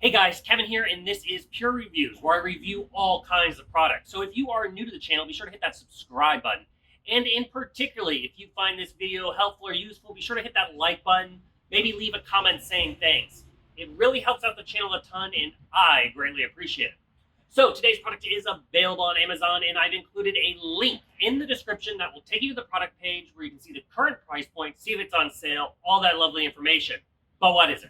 Hey guys, Kevin here, and this is Purereviews, where I review all kinds of products. So if you are new to the channel, be sure to hit that subscribe button. And in particularly, if you find this video helpful or useful, be sure to hit that like button, maybe leave a comment saying thanks. It really helps out the channel a ton, and I greatly appreciate it. So today's product is available on Amazon, and I've included a link in the description that will take you to the product page where you can see the current price point, see if it's on sale, all that lovely information. But what is it?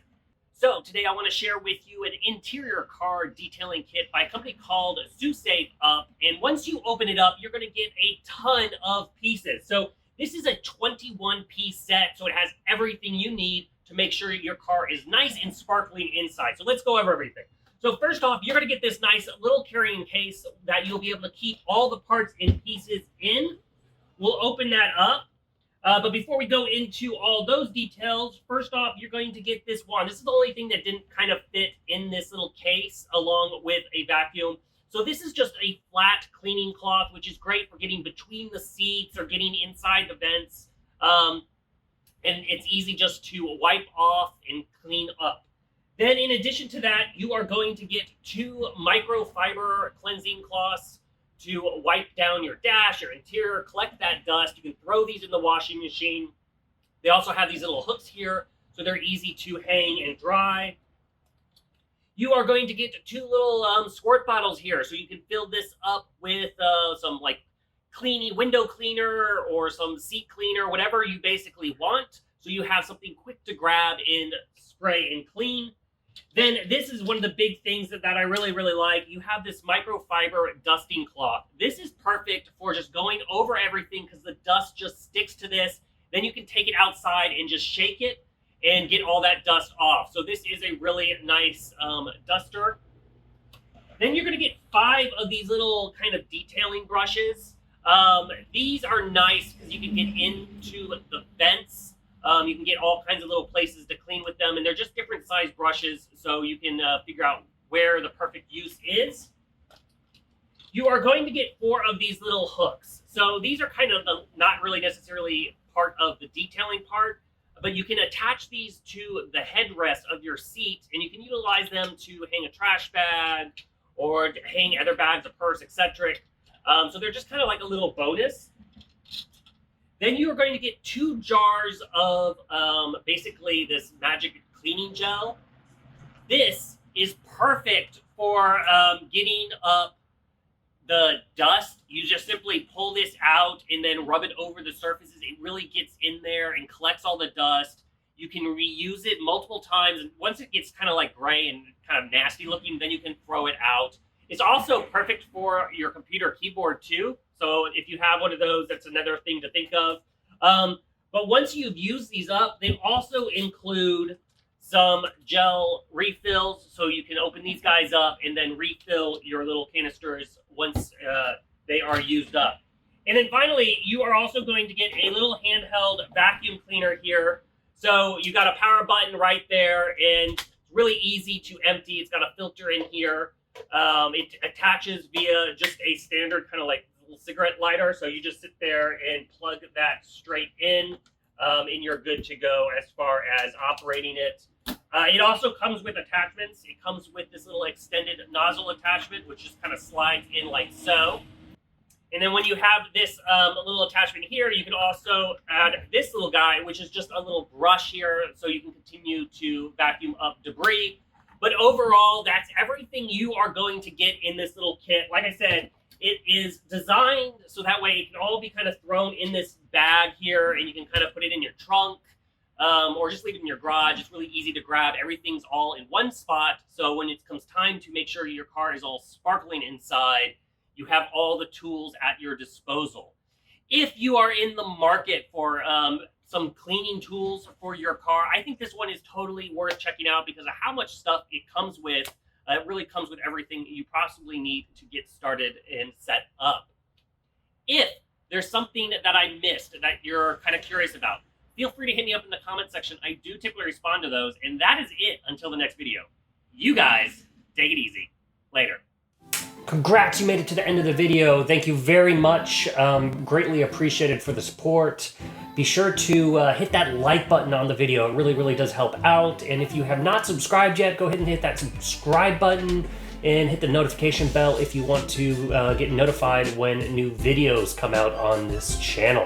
So today I want to share with you an interior car detailing kit by a company called SafeUp. And once you open it up, you're going to get a ton of pieces. So this is a 21-piece set, so it has everything you need to make sure your car is nice and sparkling inside. So let's go over everything. So first off, you're going to get this nice little carrying case that you'll be able to keep all the parts and pieces in. We'll open that up. But before we go into all those details, first off, you're going to get this wand. This is the only thing that didn't kind of fit in this little case along with a vacuum. So this is just a flat cleaning cloth, which is great for getting between the seats or getting inside the vents. And it's easy just to wipe off and clean up. Then in addition to that, you are going to get 2 microfiber cleansing cloths to wipe down your dash, your interior, collect that dust. You can throw these in the washing machine. They also have these little hooks here, so they're easy to hang and dry. You are going to get 2 little squirt bottles here, so you can fill this up with some like window cleaner or some seat cleaner, whatever you basically want. So you have something quick to grab and spray and clean. Then this is one of the big things that I really like. You have this microfiber dusting cloth. This is perfect for just going over everything because the dust just sticks to this. Then you can take it outside and just shake it and get all that dust off. So this is a really nice duster. Then you're going to get 5 of these little kind of detailing brushes. These are nice because you can get into the vents. You can get all kinds of little places to clean with them, and they're just different size brushes, so you can figure out where the perfect use is. You are going to get 4 of these little hooks. So these are kind of not really necessarily part of the detailing part, but you can attach these to the headrest of your seat, and you can utilize them to hang a trash bag or to hang other bags, a purse, etc. So they're just kind of like a little bonus. Then you are going to get 2 jars of basically this magic cleaning gel. This is perfect for getting up the dust. You just simply pull this out and then rub it over the surfaces. It really gets in there and collects all the dust. You can reuse it multiple times. And once it gets kind of like gray and kind of nasty looking, then you can throw it out. It's also perfect for your computer keyboard too. So if you have one of those, that's another thing to think of. But once you've used these up, they also include some gel refills. So you can open these guys up and then refill your little canisters once they are used up. And then finally, you are also going to get a little handheld vacuum cleaner here. So you got a power button right there, and it's really easy to empty. It's got a filter in here. It attaches via just a standard kind of like little cigarette lighter. So you just sit there and plug that straight in, and you're good to go as far as operating it. It also comes with attachments. It comes with this little extended nozzle attachment, which just kind of slides in like so. And then when you have this little attachment here, you can also add this little guy, which is just a little brush here, so you can continue to vacuum up debris. But overall, that's everything you are going to get in this little kit. Like I said, it is designed so that way it can all be kind of thrown in this bag here, and you can kind of put it in your trunk or just leave it in your garage. It's really easy to grab. Everything's all in one spot. So when it comes time to make sure your car is all sparkling inside, you have all the tools at your disposal. If you are in the market for some cleaning tools for your car, I think this one is totally worth checking out because of how much stuff it comes with. It really comes with everything you possibly need to get started and set up. If there's something that I missed that you're kind of curious about, feel free to hit me up in the comment section. I do typically respond to those, and that is it until the next video. You guys, take it easy. Later. Congrats, you made it to the end of the video. Thank you very much. Greatly appreciated for the support. be sure to hit that like button on the video. It really, really does help out. And if you have not subscribed yet, go ahead and hit that subscribe button and hit the notification bell if you want to get notified when new videos come out on this channel.